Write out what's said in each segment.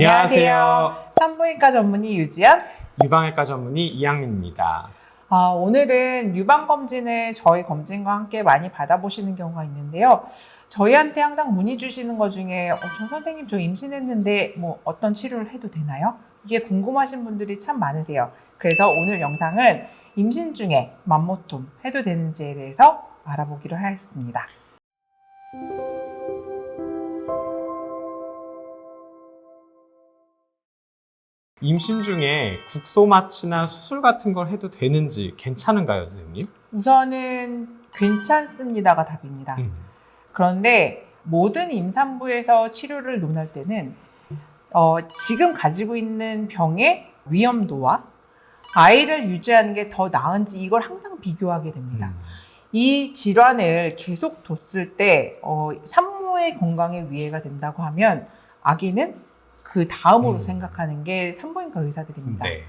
안녕하세요. 산부인과 전문의 유지연. 유방외과 전문의 이양민입니다. 오늘은 유방검진을 저희 검진과 함께 많이 받아보시는 경우가 있는데요. 저희한테 항상 문의 주시는 것 중에 저 선생님 저 임신했는데 뭐 어떤 치료를 해도 되나요? 이게 궁금하신 분들이 참 많으세요. 그래서 오늘 영상은 임신 중에 맘모톰 해도 되는지에 대해서 알아보기로 하겠습니다. 임신 중에 국소 마취나 수술 같은 걸 해도 되는지 괜찮은가요, 선생님? 우선은 괜찮습니다가 답입니다. 그런데 모든 임산부에서 치료를 논할 때는 지금 가지고 있는 병의 위험도와 아이를 유지하는 게 더 나은지 이걸 항상 비교하게 됩니다. 이 질환을 계속 뒀을 때 산모의 건강에 위해가 된다고 하면 아기는 그 다음으로 생각하는 게 산부인과 의사들입니다. 네.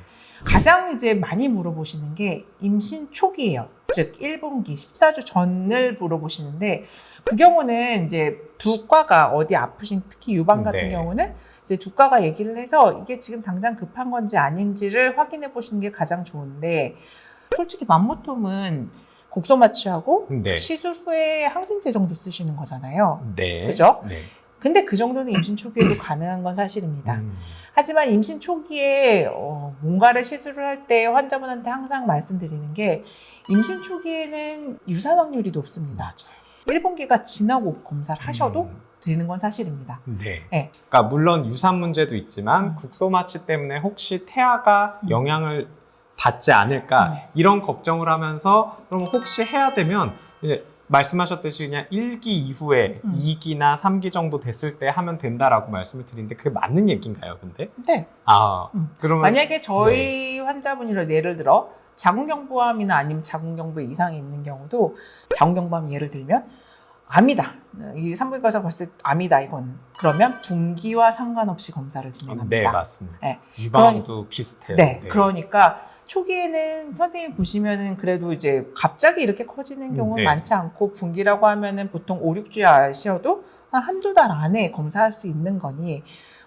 가장 이제 많이 물어보시는 게 임신 초기예요. 즉 1분기 14주 전을 물어보시는데 그 경우는 이제 두 과가 어디 아프신 특히 유방 같은 경우는 이제 두 과가 얘기를 해서 이게 지금 당장 급한 건지 아닌지를 확인해 보시는 게 가장 좋은데 솔직히 맘모톰은 국소 마취하고 시술 후에 항생제 정도 쓰시는 거잖아요. 네. 그죠? 네. 근데 그 정도는 임신 초기에도 가능한 건 사실입니다. 하지만 임신 초기에 뭔가를 시술을 할 때 환자분한테 항상 말씀드리는 게 임신 초기에는 유산 확률이 높습니다. 맞아요. 1분기가 지나고 검사를 하셔도 되는 건 사실입니다. 네. 네. 그러니까 물론 유산 문제도 있지만 국소 마취 때문에 혹시 태아가 영향을 받지 않을까 이런 걱정을 하면서 그럼 혹시 해야 되면 이제 말씀하셨듯이 그냥 1기 이후에 2기나 3기 정도 됐을 때 하면 된다라고 말씀을 드리는데 그게 맞는 얘기인가요, 근데? 네. 그러면 만약에 저희 환자분이라 예를 들어 자궁경부암이나 아니면 자궁경부에 이상이 있는 경우도 자궁경부암 예를 들면 암이다. 이 산부인과 의사가 봤을 때 암이다 이거는. 그러면 분기와 상관없이 검사를 진행합니다. 네, 맞습니다. 네. 유방암도 비슷해요. 네, 그러니까 초기에는 선생님 보시면은 그래도 이제 갑자기 이렇게 커지는 경우는 많지 않고 분기라고 하면은 보통 5, 6주에 아셔도 한두 달 안에 검사할 수 있는 거니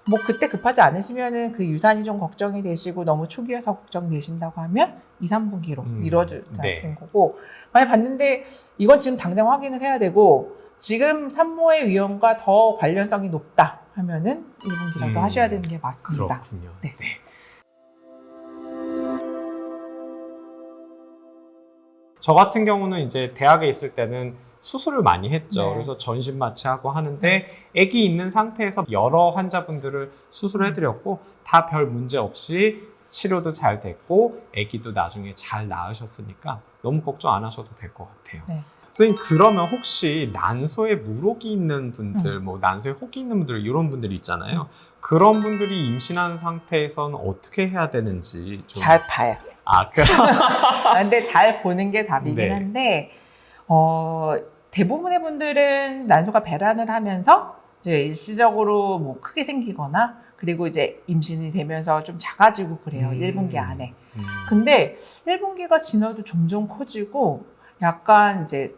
뭐 그때 급하지 않으시면은 그 유산이 좀 걱정이 되시고 너무 초기여서 걱정되신다고 하면 2, 3분기로 미뤄주는 거고 만약 봤는데 이건 지금 당장 확인을 해야 되고 지금 산모의 위험과 더 관련성이 높다 하면은 1분기라도 하셔야 되는 게 맞습니다. 그렇군요. 네. 저 같은 경우는 이제 대학에 있을 때는 수술을 많이 했죠. 네. 그래서 전신 마취하고 하는데 아기 있는 상태에서 여러 환자분들을 수술해드렸고 다 별 문제 없이 치료도 잘 됐고 아기도 나중에 잘 낳으셨으니까 너무 걱정 안 하셔도 될 것 같아요. 네. 선생님 그러면 혹시 난소에 물혹이 있는 분들, 뭐 난소에 혹이 있는 분들 이런 분들이 있잖아요. 그런 분들이 임신한 상태에서는 어떻게 해야 되는지 좀... 잘 봐요. 근데 잘 보는 게 답이긴 한데 대부분의 분들은 난소가 배란을 하면서 이제 일시적으로 뭐 크게 생기거나 그리고 이제 임신이 되면서 좀 작아지고 그래요. 1분기 안에. 근데 1분기가 지나도 점점 커지고 약간 이제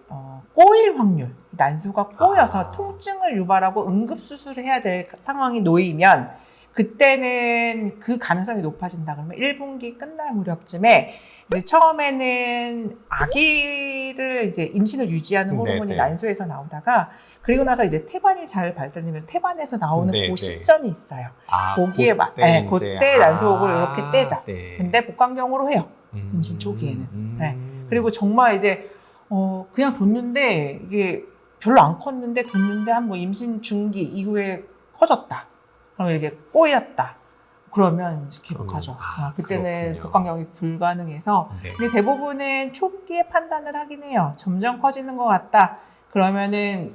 꼬일 확률, 난소가 꼬여서 통증을 유발하고 응급수술을 해야 될 상황이 놓이면 그때는 그 가능성이 높아진다 그러면 1분기 끝날 무렵쯤에 이제 처음에는 아기를 이제 임신을 유지하는 호르몬이 난소에서 나오다가 그리고 나서 이제 태반이 잘 발달되면 태반에서 나오는 그 시점이 있어요. 거기에 그때 난소옥을 이렇게 떼죠. 근데 복강경으로 해요. 임신 초기에는. 그리고 정말 이제 그냥 뒀는데 이게 별로 안 컸는데 뒀는데 한 뭐 임신 중기 이후에 커졌다. 그럼 이렇게 꼬였다. 그러면 개복하죠. 그때는 복강경이 불가능해서. 근데 대부분은 초기에 판단을 하긴 해요. 점점 커지는 것 같다. 그러면은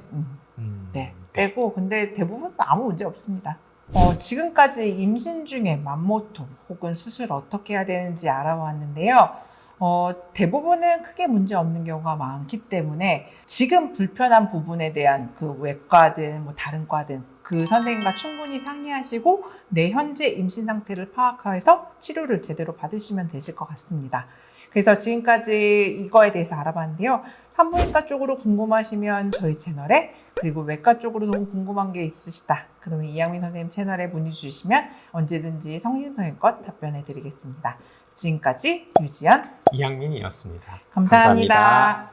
빼고. 근데 대부분 아무 문제 없습니다. 지금까지 임신 중에 맘모톰 혹은 수술 어떻게 해야 되는지 알아봤는데요. 대부분은 크게 문제 없는 경우가 많기 때문에 지금 불편한 부분에 대한 그 외과든 뭐 다른 과든 그 선생님과 충분히 상의하시고 내 현재 임신 상태를 파악해서 치료를 제대로 받으시면 되실 것 같습니다. 그래서 지금까지 이거에 대해서 알아봤는데요. 산부인과 쪽으로 궁금하시면 저희 채널에 그리고 외과 쪽으로 너무 궁금한 게 있으시다. 그러면 이양민 선생님 채널에 문의 주시면 언제든지 성심성의껏 답변해 드리겠습니다. 지금까지 유지연 이양민이었습니다. 감사합니다.